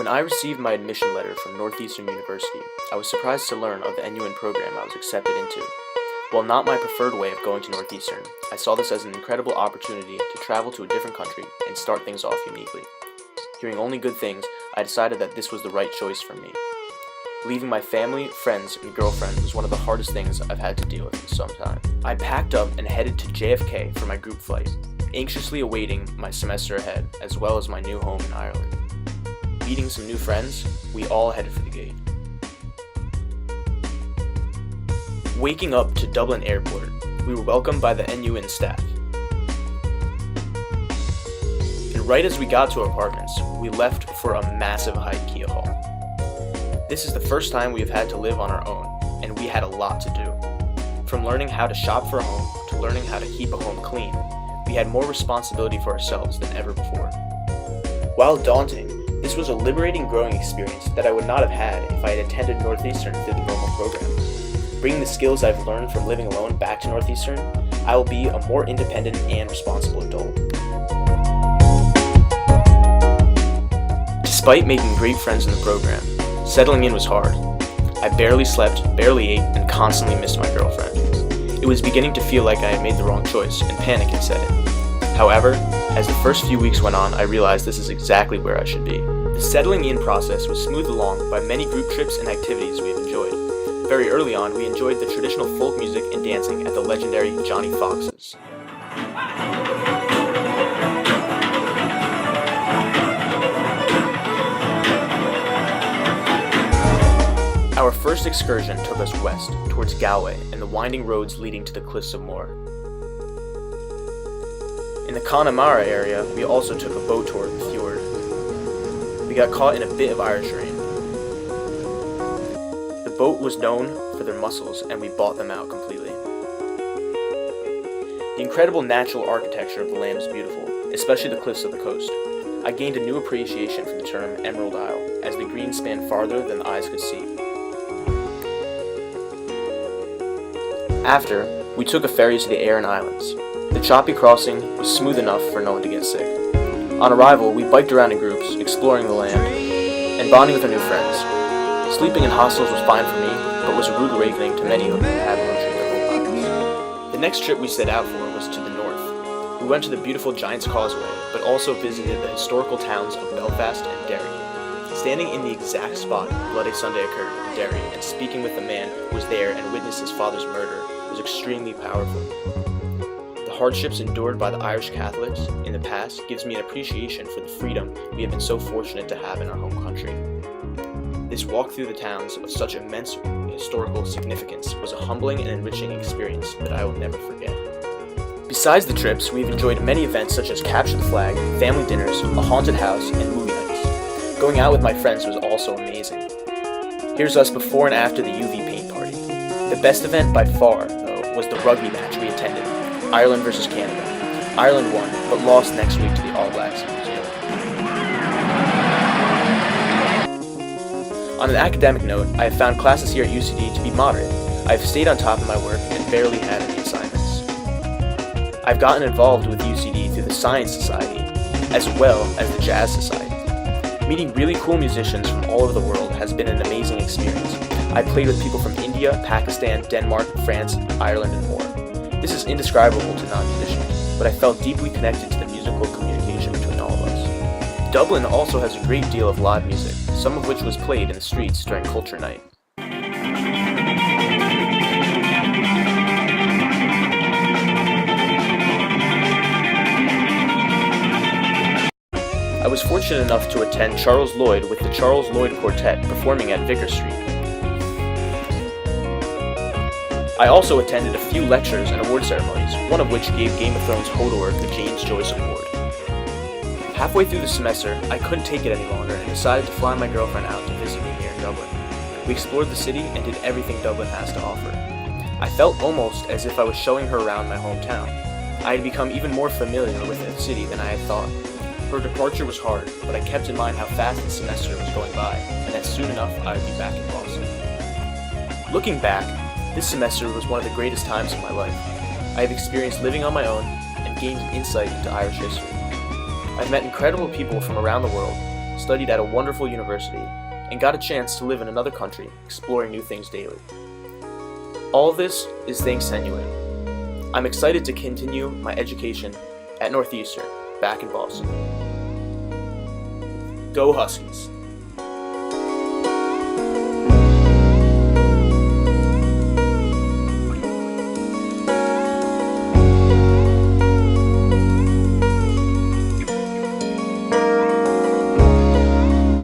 When I received my admission letter from Northeastern University, I was surprised to learn of the NUIN program I was accepted into. While not my preferred way of going to Northeastern, I saw this as an incredible opportunity to travel to a different country and start things off uniquely. Hearing only good things, I decided that this was the right choice for me. Leaving my family, friends, and girlfriend was one of the hardest things I've had to deal with in some time. I packed up and headed to JFK for my group flight, anxiously awaiting my semester ahead, as well as my new home in Ireland. Meeting some new friends, we all headed for the gate. Waking up to Dublin Airport, we were welcomed by the NUIN staff. And right as we got to our apartments, we left for a massive IKEA haul. This is the first time we have had to live on our own, and we had a lot to do. From learning how to shop for a home to learning how to keep a home clean, we had more responsibility for ourselves than ever before. While daunting, this was a liberating growing experience that I would not have had if I had attended Northeastern through the normal program. Bringing the skills I've learned from living alone back to Northeastern, I will be a more independent and responsible adult. Despite making great friends in the program, settling in was hard. I barely slept, barely ate, and constantly missed my girlfriend. It was beginning to feel like I had made the wrong choice, and panic had set in. However, as the first few weeks went on, I realized this is exactly where I should be. The settling in process was smoothed along by many group trips and activities we have enjoyed. Very early on, we enjoyed the traditional folk music and dancing at the legendary Johnny Fox's. Our first excursion took us west, towards Galway and the winding roads leading to the Cliffs of Moher. In the Connemara area, we also took a boat tour of the fjord. We got caught in a bit of Irish rain. The boat was known for their mussels, and we bought them out completely. The incredible natural architecture of the land is beautiful, especially the cliffs of the coast. I gained a new appreciation for the term Emerald Isle, as the green spanned farther than the eyes could see. After, we took a ferry to the Aran Islands. The choppy crossing was smooth enough for no one to get sick. On arrival, we biked around in groups, exploring the land, and bonding with our new friends. Sleeping in hostels was fine for me, but was a rude awakening to many who had no treat their whole lives. The next trip we set out for was to the north. We went to the beautiful Giant's Causeway, but also visited the historical towns of Belfast and Derry. Standing in the exact spot Bloody Sunday occurred in Derry and speaking with the man who was there and witnessed his father's murder was extremely powerful. The hardships endured by the Irish Catholics in the past gives me an appreciation for the freedom we have been so fortunate to have in our home country. This walk through the towns of such immense historical significance was a humbling and enriching experience that I will never forget. Besides the trips, we've enjoyed many events such as Capture the Flag, family dinners, a haunted house, and movie nights. Going out with my friends was also amazing. Here's us before and after the UV paint party. The best event by far, though, was the rugby match we attended, Ireland versus Canada. Ireland won, but lost next week to the All Blacks in New Zealand. On an academic note, I have found classes here at UCD to be moderate. I have stayed on top of my work and barely had any assignments. I've gotten involved with UCD through the Science Society, as well as the Jazz Society. Meeting really cool musicians from all over the world has been an amazing experience. I played with people from India, Pakistan, Denmark, France, Ireland, and more. This is indescribable to non-musicians, but I felt deeply connected to the musical communication between all of us. Dublin also has a great deal of live music, some of which was played in the streets during Culture Night. I was fortunate enough to attend Charles Lloyd with the Charles Lloyd Quartet performing at Vicar Street. I also attended a few lectures and award ceremonies, one of which gave Game of Thrones Hodor the James Joyce Award. Halfway through the semester, I couldn't take it any longer and decided to fly my girlfriend out to visit me here in Dublin. We explored the city and did everything Dublin has to offer. I felt almost as if I was showing her around my hometown. I had become even more familiar with the city than I had thought. Her departure was hard, but I kept in mind how fast the semester was going by, and that soon enough I would be back in Boston. Looking back, this semester was one of the greatest times of my life. I have experienced living on my own and gained insight into Irish history. I've met incredible people from around the world, studied at a wonderful university, and got a chance to live in another country, exploring new things daily. All of this is thanks to NUIN. I'm excited to continue my education at Northeastern, back in Boston. Go Huskies!